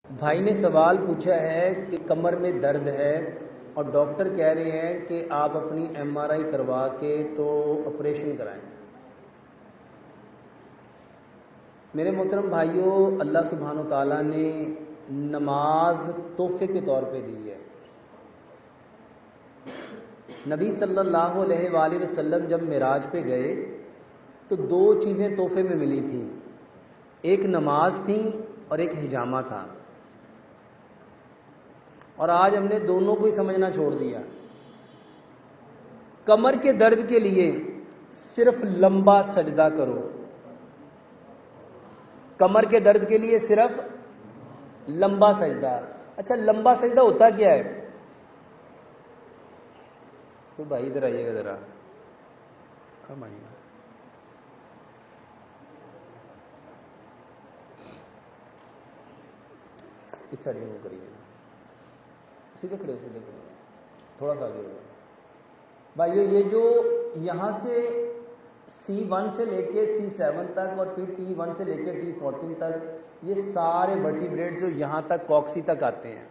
بھائی نے سوال پوچھا ہے کہ کمر میں درد ہے اور ڈاکٹر کہہ رہے ہیں کہ آپ اپنی MRI کروا کے تو آپریشن کرائیں۔ میرے محترم بھائیوں، اللہ سبحانہ و تعالیٰ نے نماز تحفے کے طور پہ دی ہے۔ نبی صلی اللہ علیہ وآلہ وسلم جب معراج پہ گئے تو دو چیزیں تحفے میں ملی تھیں، ایک نماز تھی اور ایک حجامہ تھا، اور آج ہم نے دونوں کو ہی سمجھنا چھوڑ دیا۔ کمر کے درد کے لیے صرف لمبا سجدہ کرو، کمر کے درد کے لیے صرف لمبا سجدہ۔ اچھا، لمبا سجدہ ہوتا کیا ہے؟ تو بھائی ادھر آئیے گا ذرا، ہم آئیے گا۔ اس سائڈ میں کریے، سیدھے کھڑے ہو، سیدھے کھڑے ہو، تھوڑا سا آگے ہوگا۔ بھائیو، یہ جو یہاں سے C1 سے لے کے C7 تک اور پھر T1 سے لے کے T14 تک، یہ سارے ورٹیبریٹ جو یہاں تک کوکسی تک آتے ہیں،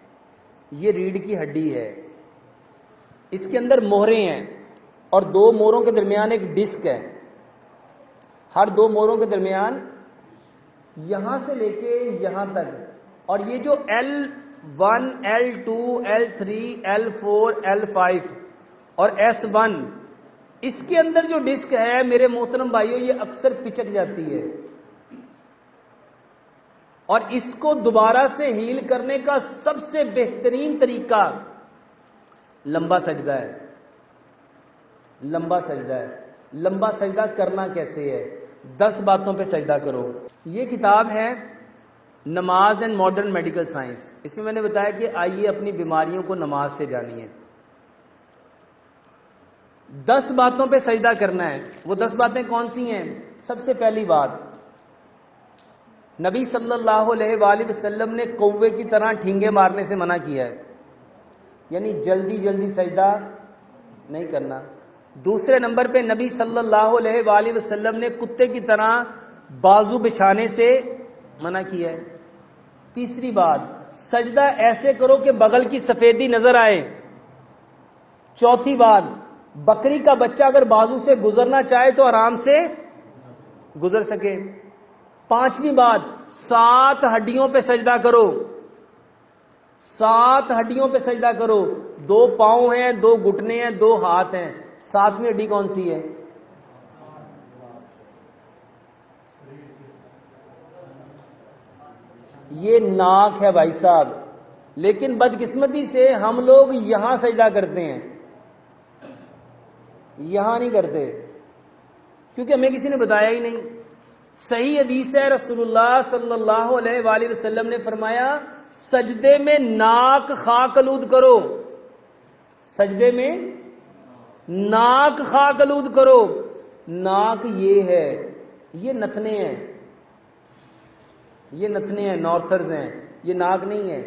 یہ ریڑھ کی ہڈی ہے۔ اس کے اندر موہرے ہیں اور دو موہروں کے درمیان ایک ڈسک ہے۔ ہر دو موہروں کے درمیان یہاں سے لے کے یہاں تک، اور یہ جو L1 L2 L3 L4 L5 اور S1، اس کے اندر جو ڈسک ہے میرے محترم بھائیوں، یہ اکثر پچک جاتی ہے، اور اس کو دوبارہ سے ہیل کرنے کا سب سے بہترین طریقہ لمبا سجدہ ہے۔ لمبا سجدہ ہے۔ لمبا سجدہ کرنا کیسے ہے؟ 10 باتوں پہ سجدہ کرو۔ یہ کتاب ہے نماز اینڈ ماڈرن میڈیکل سائنس۔ اس میں نے بتایا کہ آئیے اپنی بیماریوں کو نماز سے جانیے۔ 10 باتوں پہ سجدہ کرنا ہے۔ وہ 10 باتیں کون سی ہیں؟ سب سے پہلی بات، نبی صلی اللہ علیہ وآلہ وسلم نے کوے کی طرح ٹھینگے مارنے سے منع کیا ہے، یعنی جلدی جلدی سجدہ نہیں کرنا۔ دوسرے نمبر پہ نبی صلی اللہ علیہ وآلہ وسلم نے کتے کی طرح بازو بچھانے سے منع کیا ہے۔ تیسری بات، سجدہ ایسے کرو کہ بغل کی سفیدی نظر آئے۔ چوتھی بات، بکری کا بچہ اگر بازو سے گزرنا چاہے تو آرام سے گزر سکے۔ پانچویں بات، 7 ہڈیوں پہ سجدہ کرو۔ 7 ہڈیوں پہ سجدہ کرو۔ 2 پاؤں ہیں، 2 گھٹنے ہیں، 2 ہاتھ ہیں۔ 7ویں ہڈی کون سی ہے؟ یہ ناک ہے بھائی صاحب، لیکن بدقسمتی سے ہم لوگ یہاں سجدہ کرتے ہیں، یہاں نہیں کرتے، کیونکہ ہمیں کسی نے بتایا ہی نہیں۔ صحیح حدیث ہے، رسول اللہ صلی اللہ علیہ وآلہ وسلم نے فرمایا، سجدے میں ناک خاک آلود کرو، سجدے میں ناک خاک آلود کرو۔ ناک یہ ہے، یہ نتنے ہیں، یہ نتنے ہیں، نارتھرز ہیں، یہ ناک نہیں ہے،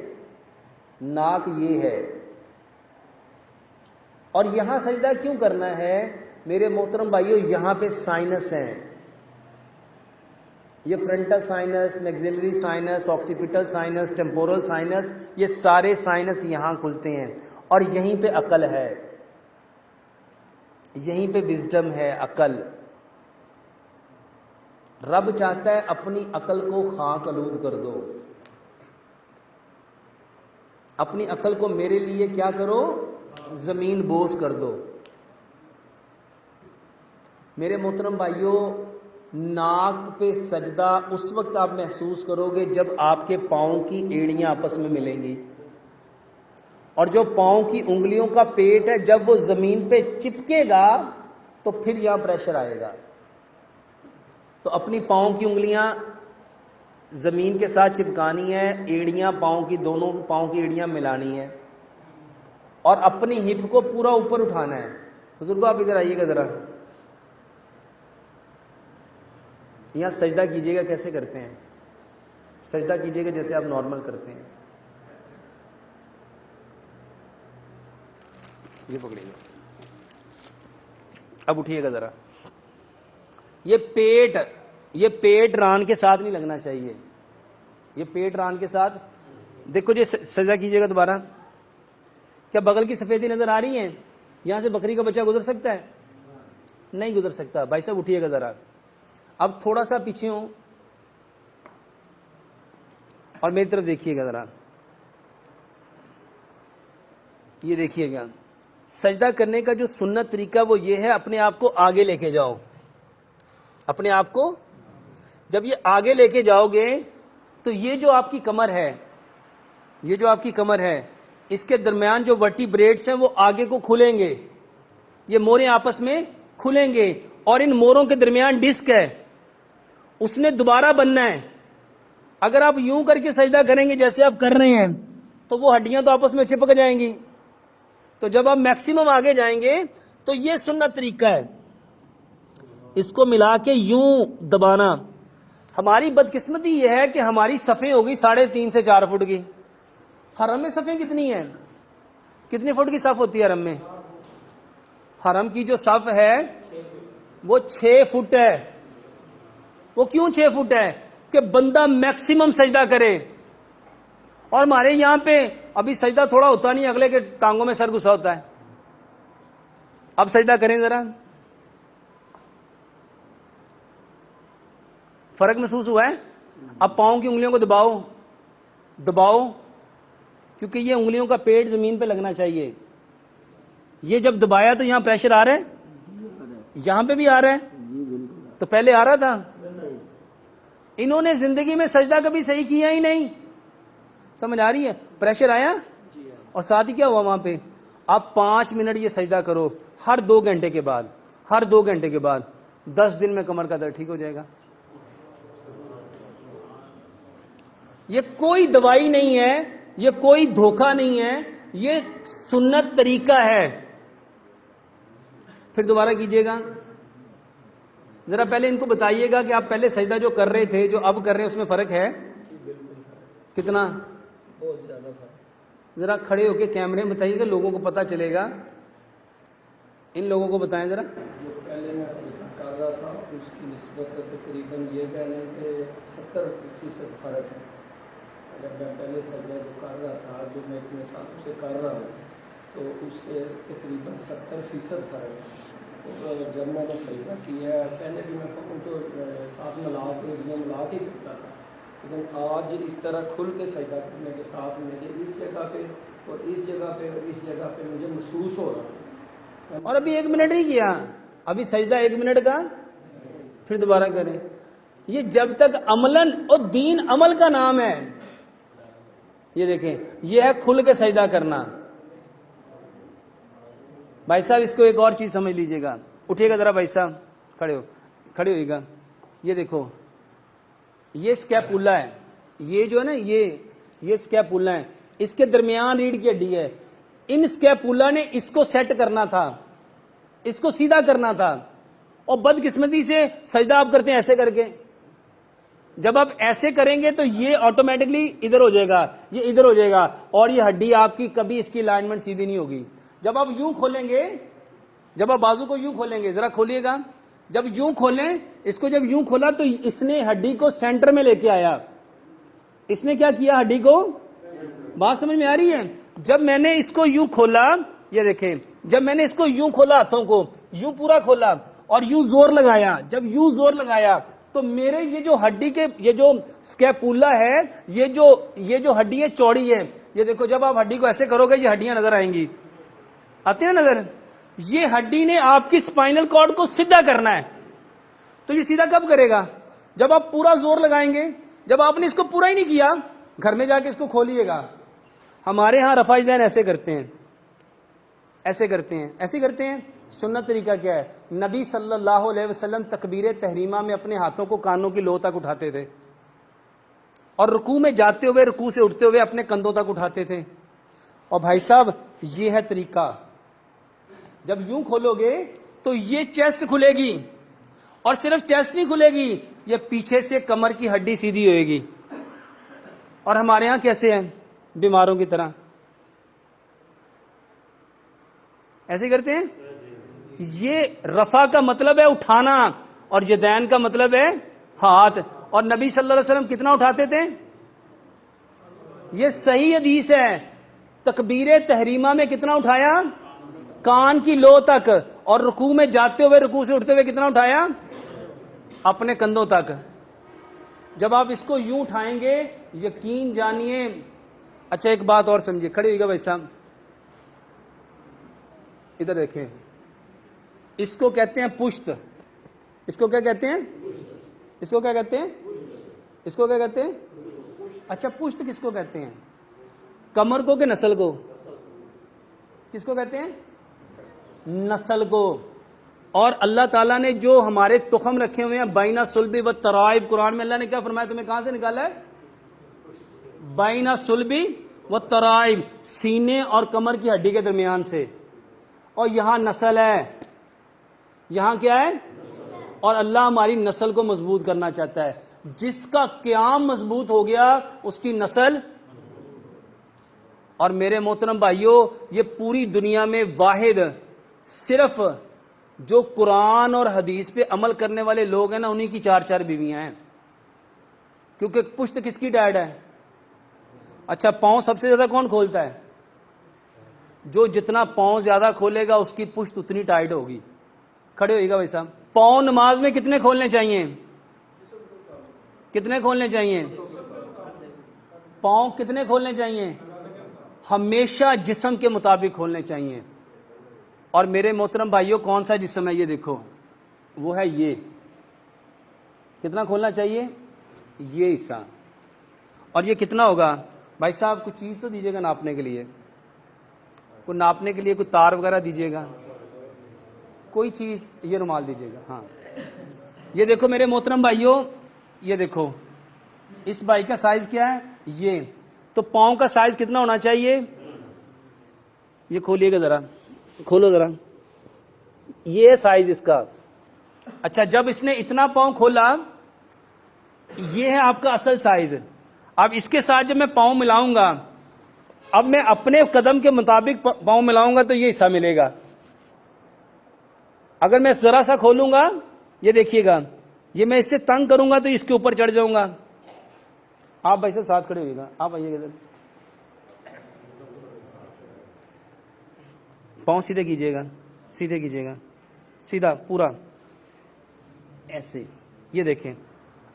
ناک یہ ہے۔ اور یہاں سجدہ کیوں کرنا ہے میرے محترم بھائیوں؟ یہاں پہ سائنس ہیں، یہ frontal sinus, maxillary sinus, occipital sinus, temporal sinus, یہ سارے سائنس یہاں کھلتے ہیں، اور یہیں پہ عقل ہے، یہیں پہ وزڈم ہے، عقل۔ رب چاہتا ہے اپنی عقل کو خاک آلود کر دو، اپنی عقل کو میرے لیے کیا کرو؟ زمین بوس کر دو۔ میرے محترم بھائیوں، ناک پہ سجدہ اس وقت آپ محسوس کرو گے جب آپ کے پاؤں کی ایڑیاں آپس میں ملیں گی، اور جو پاؤں کی انگلیوں کا پیٹ ہے جب وہ زمین پہ چپکے گا تو پھر یہاں پریشر آئے گا۔ تو اپنی پاؤں کی انگلیاں زمین کے ساتھ چپکانی ہے، ایڑیاں پاؤں کی، دونوں پاؤں کی ایڑیاں ملانی ہے، اور اپنی ہپ کو پورا اوپر اٹھانا ہے۔ بزرگوں آپ ادھر آئیے گا ذرا، یہاں سجدہ کیجیے گا۔ کیسے کرتے ہیں؟ سجدہ کیجیے گا جیسے آپ نارمل کرتے ہیں، یہ پکڑیے گا، اب اٹھیے گا ذرا۔ یہ پیٹ ران کے ساتھ نہیں لگنا چاہیے، یہ پیٹ ران کے ساتھ دیکھو جی سجدہ کیجئے گا دوبارہ. کیا بغل کی سفیدی نظر آ رہی ہیں؟ یہاں سے بکری کا بچہ گزر سکتا ہے؟ نہیں گزر سکتا. بھائی صاحب اٹھیے گا ذرا, اب تھوڑا سا پیچھے ہوں اور میری طرف دیکھیے گا ذرا. یہ دیکھیے گا, سجدہ کرنے کا جو سنت طریقہ وہ یہ ہے, اپنے آپ کو آگے لے کے جاؤ. اپنے آپ کو جب یہ آگے لے کے جاؤ گے تو یہ جو آپ کی کمر ہے, یہ جو آپ کی کمر ہے, اس کے درمیان جو ورٹیبریٹس ہیں وہ آگے کو کھلیں گے. یہ موریں آپس میں کھلیں گے اور ان موروں کے درمیان ڈسک ہے, اس نے دوبارہ بننا ہے. اگر آپ یوں کر کے سجدہ کریں گے جیسے آپ کر رہے ہیں تو وہ ہڈیاں تو آپس میں چپک جائیں گی. تو جب آپ میکسیمم آگے جائیں گے تو یہ سنت طریقہ ہے, اس کو ملا کے یوں دبانا. ہماری بدقسمتی یہ ہے کہ ہماری صفیں ہوگی 3.5 سے 4 فٹ کی. حرم میں صفیں کتنی ہیں؟ کتنے فٹ کی صف ہوتی ہے حرم میں؟ حرم کی جو صف ہے وہ 6 فٹ ہے. وہ کیوں 6 فٹ ہے؟ کہ بندہ میکسیمم سجدہ کرے. اور ہمارے یہاں پہ ابھی سجدہ تھوڑا ہوتا نہیں, اگلے کے ٹانگوں میں سر گھسا ہوتا ہے. اب سجدہ کریں ذرا, فرق محسوس ہوا ہے؟ اب پاؤں کی انگلیوں کو دباؤ, دباؤ, کیونکہ یہ انگلیوں کا پیٹ زمین پہ لگنا چاہیے. یہ جب دبایا تو یہاں پریشر آ رہا ہے, یہاں پہ بھی آ رہا ہے, تو پہلے آ رہا تھا. انہوں نے زندگی میں سجدہ کبھی صحیح کیا ہی نہیں. سمجھ آ رہی ہے؟ پریشر آیا اور ساتھ ہی کیا ہوا وہاں پہ. آپ 5 منٹ یہ سجدہ کرو ہر 2 گھنٹے کے بعد, ہر 2 گھنٹے کے بعد. 10 دن میں کمر کا درد ٹھیک ہو جائے گا. یہ کوئی دوائی نہیں ہے, یہ کوئی دھوکہ نہیں ہے, یہ سنت طریقہ ہے. پھر دوبارہ کیجئے گا. ذرا پہلے ان کو بتائیے گا کہ آپ پہلے سجدہ جو کر رہے تھے جو اب کر رہے ہیں اس میں فرق ہے کتنا؟ بہت زیادہ فرق. ذرا کھڑے ہو کے کیمرے میں بتائیے گا, لوگوں کو پتا چلے گا. ان لوگوں کو بتائیں ذرا. جو پہلے میں سجدہ کر رہا تھا اس کی نسبت تقریباً یہ کہہ لیں کہ 70% فرق ہے. اگر میں پہلے سجدہ جو کر رہا تھا جو میں اتنے سالوں سے کر رہا ہوں تو اس سے تقریباً 70% فرق ہے. تو جب میں نے سجدہ کیا ہے پہلے بھی میں ان کو ساتھ ملا کے کرتا تھا, لیکن آج اس طرح کھل کے سجدہ کرنے کے ساتھ مجھے اس جگہ پہ اور اس جگہ پہ اور اس جگہ پہ مجھے محسوس ہو رہا ہے. اور ابھی 1 منٹ نہیں کیا, ابھی سجدہ 1 منٹ کا, پھر دوبارہ کریں. یہ جب تک عملاً, اور دین عمل کا نام ہے. یہ دیکھیں, یہ ہے کھل کے سجدہ کرنا. بھائی صاحب اس کو ایک اور چیز سمجھ لیجئے گا. اٹھیے گا ذرا بھائی صاحب, کھڑے ہوئے گا. یہ دیکھو, یہ اسکیپولا ہے, یہ جو ہے نا یہ اسکیپولا ہے, اس کے درمیان ریڑھ کی ہڈی ہے. ان اسکیپولا نے اس کو سیٹ کرنا تھا, اس کو سیدھا کرنا تھا, اور بدقسمتی سے سجدہ آپ کرتے ہیں ایسے کر کے. جب آپ ایسے کریں گے تو یہ آٹومیٹکلی ادھر ہو جائے گا, یہ ادھر ہو جائے گا, اور یہ ہڈی آپ کی کبھی اس کی الائنمنٹ سیدھی نہیں ہوگی. جب آپ یوں کھولیں گے, جب آپ بازو کو یوں کھولیں گے, ذرا کھولیے گا, جب یوں کھولیں اس کو, جب یوں کھولا تو اس نے ہڈی کو سینٹر میں لے کے آیا. اس نے کیا کیا ہڈی کو؟ بات سمجھ میں آ رہی ہے؟ جب میں نے اس کو یوں کھولا, یہ دیکھیں, جب میں نے اس کو یوں کھولا, ہاتھوں کو یوں پورا کھولا اور یوں زور لگایا, جب یوں زور لگایا تو میرے یہ جو ہڈی کے, یہ جو اسکیپولا ہے, یہ جو ہڈی ہے چوڑی ہے. یہ دیکھو, جب آپ ہڈی کو ایسے کرو گے یہ ہڈیاں نظر آئیں گی, آتی ہیں نظر. یہ ہڈی نے آپ کی اسپائنل کارڈ کو سیدھا کرنا ہے. تو یہ سیدھا کب کرے گا؟ جب آپ پورا زور لگائیں گے. جب آپ نے اس کو پورا ہی نہیں کیا, گھر میں جا کے اس کو کھولیے گا. ہمارے ہاں رفع دین ایسے کرتے ہیں, ایسے کرتے ہیں, ایسے کرتے ہیں. سنت طریقہ کیا ہے؟ نبی صلی اللہ علیہ وسلم تکبیر تحریمہ میں اپنے ہاتھوں کو کانوں کی لو تک اٹھاتے تھے, اور رکوع میں جاتے ہوئے, رکوع سے اٹھتے ہوئے اپنے کندھوں تک اٹھاتے تھے. اور بھائی صاحب یہ ہے طریقہ. جب یوں کھولو گے تو یہ چیسٹ کھلے گی, اور صرف چیسٹ نہیں کھلے گی, یہ پیچھے سے کمر کی ہڈی سیدھی ہوئے گی. اور ہمارے ہاں کیسے ہیں؟ بیماروں کی طرح ایسے کرتے ہیں. یہ رفع کا مطلب ہے اٹھانا, اور یدین کا مطلب ہے ہاتھ. اور نبی صلی اللہ علیہ وسلم کتنا اٹھاتے تھے؟ یہ صحیح حدیث ہے. تکبیر تحریمہ میں کتنا اٹھایا؟ کان کی لو تک. اور رکوع میں جاتے ہوئے، رکوع سے اٹھتے ہوئے کتنا اٹھایا؟ اپنے کندھوں تک. جب آپ اس کو یوں اٹھائیں گے یقین جانیے. اچھا ایک بات اور سمجھیے، کھڑے ہوئے گا بھائی صاحب، ادھر دیکھیں. اس کو کہتے ہیں پشت. اس کو کیا کہتے ہیں؟ اس کو کیا کہتے ہیں؟ اس کو کیا کہتے ہیں؟ اچھا پشت کس کو کہتے ہیں؟ کمر کو کہ نسل کو؟ کس کو کہتے ہیں؟ نسل کو. اور اللہ تعالیٰ نے جو ہمارے تخم رکھے ہوئے ہیں بینہ صلبی و ترائب، قرآن میں اللہ نے کیا فرمایا؟ تمہیں کہاں سے نکالا ہے؟ بینہ صلبی و ترائب، سینے اور کمر کی ہڈی کے درمیان سے. اور یہاں نسل ہے. یہاں کیا ہے؟ اور اللہ ہماری نسل کو مضبوط کرنا چاہتا ہے. جس کا قیام مضبوط ہو گیا اس کی نسل. اور میرے محترم بھائیوں، یہ پوری دنیا میں واحد صرف جو قرآن اور حدیث پہ عمل کرنے والے لوگ ہیں نا، انہی کی 4 بیویاں ہیں. کیونکہ پشت کس کی ٹائٹ ہے؟ اچھا پاؤں سب سے زیادہ کون کھولتا ہے؟ جو جتنا پاؤں زیادہ کھولے گا اس کی پشت اتنی ٹائٹ ہوگی. کھڑے ہوئے گا بھائی صاحب. پاؤں نماز میں کتنے کھولنے چاہیے؟ کتنے کھولنے چاہیے؟ پاؤں کتنے کھولنے چاہیے؟ ہمیشہ جسم کے مطابق کھولنے چاہیے. اور میرے محترم بھائیوں، کون سا جسم ہے یہ دیکھو، وہ ہے یہ. کتنا کھولنا چاہیے؟ یہ حصہ. اور یہ کتنا ہوگا بھائی صاحب؟ کچھ چیز تو دیجیے گا ناپنے کے لیے. کوئی ناپنے کے لیے کوئی تار وغیرہ دیجیے گا، کوئی چیز. یہ رومال دیجیے گا. ہاں یہ دیکھو میرے محترم بھائیوں، یہ دیکھو اس بھائی کا سائز کیا ہے؟ یہ. تو پاؤں کا سائز کتنا ہونا چاہیے؟ یہ کھولیے گا ذرا، کھولو ذرا. یہ سائز اس کا. اچھا جب اس نے اتنا پاؤں کھولا، یہ ہے آپ کا اصل سائز. اب اس کے ساتھ جب میں پاؤں ملاؤں گا، اب میں اپنے قدم کے مطابق پاؤں ملاؤں گا تو یہ حصہ ملے گا. اگر میں ذرا سا کھولوں گا، یہ دیکھیے گا، یہ میں اس سے تنگ کروں گا تو اس کے اوپر چڑھ جاؤں گا. آپ بھائی صاحب ساتھ کھڑے ہوئے گا، آپ آئیے گا. پاؤں سیدھے کیجیے گا، سیدھے کیجیے گا، سیدھا پورا ایسے. یہ دیکھیں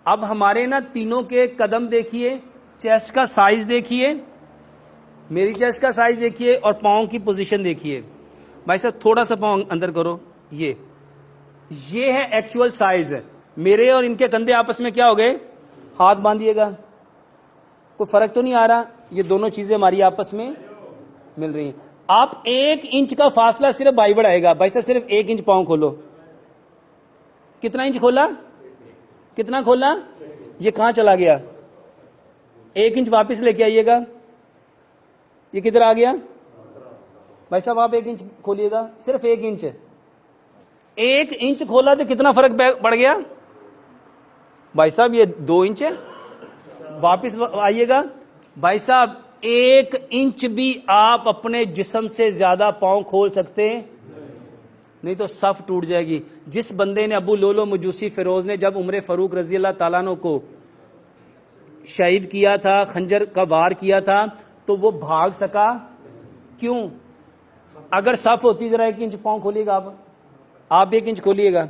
اب ہمارے نا تینوں کے قدم دیکھیے، چیسٹ کا سائز دیکھیے، میری چیسٹ کا سائز دیکھیے، اور پاؤں کی پوزیشن دیکھیے. بھائی صاحب تھوڑا سا پاؤں اندر کرو. یہ ہے ایکچوئل سائز. میرے اور ان کے کندھے آپس میں کیا ہو گئے؟ ہاتھ باندھیے گا. کوئی فرق تو نہیں آ رہا؟ یہ دونوں چیزیں ہماری آپس میں مل رہی ہیں. آپ 1 انچ کا فاصلہ صرف بھائی بڑھائے گا. بھائی صاحب صرف 1 انچ پاؤں کھولو. کتنا انچ کھولا؟ کتنا کھولا؟ یہ کہاں چلا گیا؟ 1 انچ واپس لے کے آئیے گا. یہ کدھر آ گیا؟ بھائی صاحب آپ 1 انچ کھولیے گا، صرف 1 انچ. 1 انچ کھولا تو کتنا فرق پڑ گیا؟ بھائی صاحب یہ 2 انچ ہے. واپس آئیے گا. بھائی صاحب 1 انچ بھی آپ اپنے جسم سے زیادہ پاؤں کھول سکتے ہیں نہیں تو صف ٹوٹ جائے گی. جس بندے نے ابو لولو مجوسی فیروز نے جب عمر فاروق رضی اللہ تعالیٰ عنہ کو شہید کیا تھا، خنجر کا وار کیا تھا، تو وہ بھاگ سکا. کیوں؟ اگر صف ہوتی، ذرا 1 انچ پاؤں کھولیے گا. آپ 1 انچ کھولیے گا.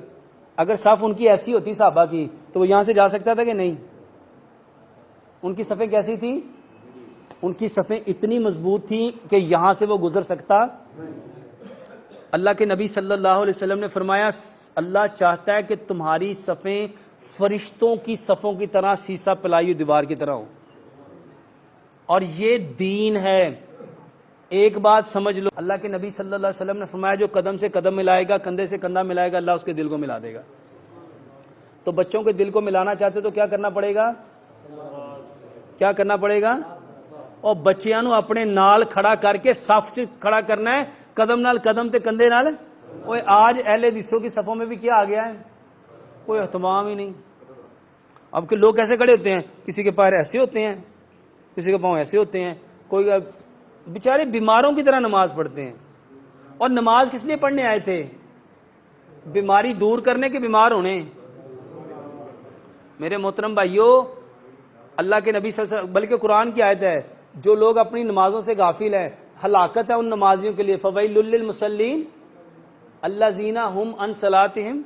اگر صف ان کی ایسی ہوتی صحابہ کی تو وہ یہاں سے جا سکتا تھا کہ نہیں؟ ان کی صفیں کیسی تھیں؟ ان کی صفیں اتنی مضبوط تھیں کہ یہاں سے وہ گزر سکتا. اللہ کے نبی صلی اللہ علیہ وسلم نے فرمایا اللہ چاہتا ہے کہ تمہاری صفیں فرشتوں کی صفوں کی طرح سیسا پلائی ہوئی دیوار کی طرح ہو. اور یہ دین ہے. ایک بات سمجھ لو، اللہ کے نبی صلی اللہ علیہ وسلم نے فرمایا جو قدم سے قدم ملائے گا، کندھے سے کندھا ملائے گا، اللہ اس کے دل کو ملا دے گا. تو بچوں کے دل کو ملانا چاہتے تو کیا کرنا پڑے گا؟ کیا کرنا پڑے گا؟ اور بچیاں نو اپنے نال کھڑا کر کے صف چ کھڑا کرنا ہے، قدم نال قدم تے کندھے نال. اوے آج اہل حدیثوں کی صفوں میں بھی کیا آ گیا ہے؟ کوئی اہتمام ہی نہیں. اب کے لوگ کیسے کھڑے ہوتے ہیں؟ کسی کے پیر ایسے ہوتے ہیں، کسی کے پاؤں ایسے ہوتے ہیں. کوئی بیچارے بیماروں کی طرح نماز پڑھتے ہیں. اور نماز کس لیے پڑھنے آئے تھے؟ بیماری دور کرنے کے، بیمار ہونے. میرے محترم بھائیوں، اللہ کے نبی صلی اللہ علیہ وسلم، بلکہ قرآن کی آیت ہے جو لوگ اپنی نمازوں سے غافل ہیں، ہلاکت ہے ان نمازیوں کے لیے. فویل للمصلین الذین هم عن صلاتهم.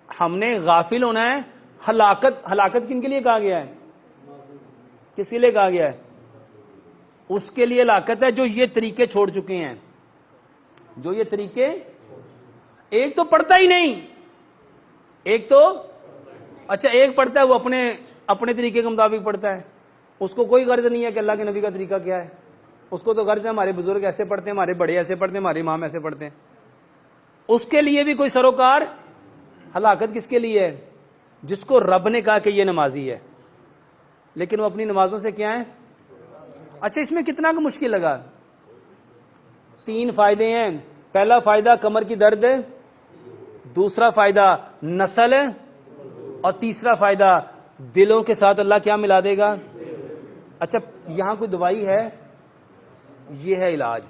ہم نے غافل ہونا ہے. ہلاکت کن کے لیے کہا گیا ہے؟ کس کے لیے کہا گیا ہے؟ اس کے لیے ہلاکت ہے جو یہ طریقے چھوڑ چکے ہیں. جو یہ طریقے، ایک تو پڑھتا ہی نہیں، ایک تو اچھا ایک پڑھتا ہے وہ اپنے طریقے کے مطابق پڑھتا ہے، اس کو کوئی غرض نہیں ہے کہ اللہ کے نبی کا طریقہ کیا ہے. اس کو تو غرض ہے ہمارے بزرگ ایسے پڑھتے ہیں، ہمارے بڑے ایسے پڑھتے ہیں، ہمارے امام ایسے پڑھتے ہیں. اس کے لیے بھی کوئی سروکار. ہلاکت کس کے لیے ہے؟ جس کو رب نے کہا کہ یہ نمازی ہے لیکن وہ اپنی نمازوں سے کیا ہے. اچھا اس میں کتنا کا مشکل لگا؟ 3 فائدے ہیں. پہلا فائدہ کمر کی درد، دوسرا فائدہ نسل، اور تیسرا فائدہ دلوں کے ساتھ اللہ کیا ملا دے گا. اچھا یہاں کوئی دوائی ہے؟ یہ ہے علاج.